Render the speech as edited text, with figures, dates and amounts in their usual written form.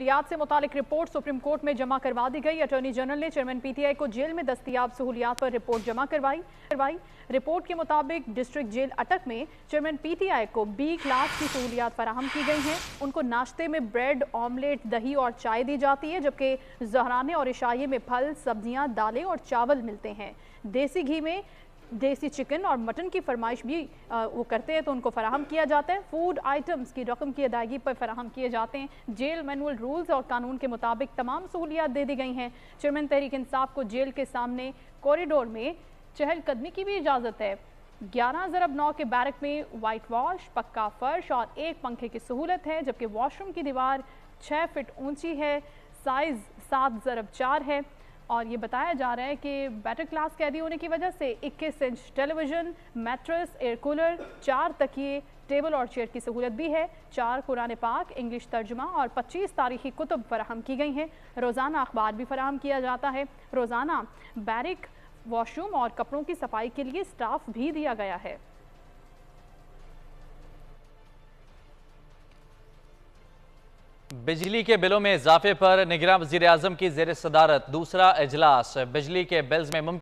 सहूलियात से मुतालिक report supreme court में जमा करवा दी गई। अटॉर्नी जनरल ने चेयरमैन पीटीआई को जेल में दस्तयाब सहूलियात पर रिपोर्ट जमा करवाई। रिपोर्ट के मुताबिक डिस्ट्रिक्ट जेल अटक में चेयरमैन पीटीआई को बी क्लास की सहूलियात फराहम की गई हैं। उनको नाश्ते में ब्रेड, ऑमलेट, दही और चाय दी जाती है, जबकि जहराने और इशाइये में फल, सब्जियां, दालें और चावल मिलते हैं। देसी घी में देसी चिकन और मटन की फरमाइश भी वो करते हैं तो उनको फराहम किया जाता है। फूड आइटम्स की रकम की अदायगी पर फराहम किए जाते हैं। जेल मैनुअल रूल्स और कानून के मुताबिक तमाम सहूलियात दे दी गई हैं। चेयरमैन तहरीक इंसाफ को जेल के सामने कॉरिडोर में चहलकदमी की भी इजाज़त है। 11/9 के बैरक में वाइट वॉश, पक्का फर्श और एक पंखे की सहूलत है, जबकि वॉशरूम की दीवार 6 फीट ऊंची है। साइज़ 7/4 है और ये बताया जा रहा है कि बेटर क्लास कैदी होने की वजह से 21 inch television, mattress, air cooler, 4 तकिए, टेबल और चेयर की सहूलत भी है। 4 कुरान पाक, इंग्लिश तर्जुमा और 25 तारीखी कुतुब फराहम की गई हैं। रोज़ाना अखबार भी फराहम किया जाता है। रोज़ाना बैरिक, वॉशरूम और कपड़ों की सफाई के लिए स्टाफ भी दिया गया है। बिजली के बिलों में इजाफे पर निगरान वज़ीर आज़म की ज़ेर सदारत दूसरा इजलास। बिजली के बिल्स में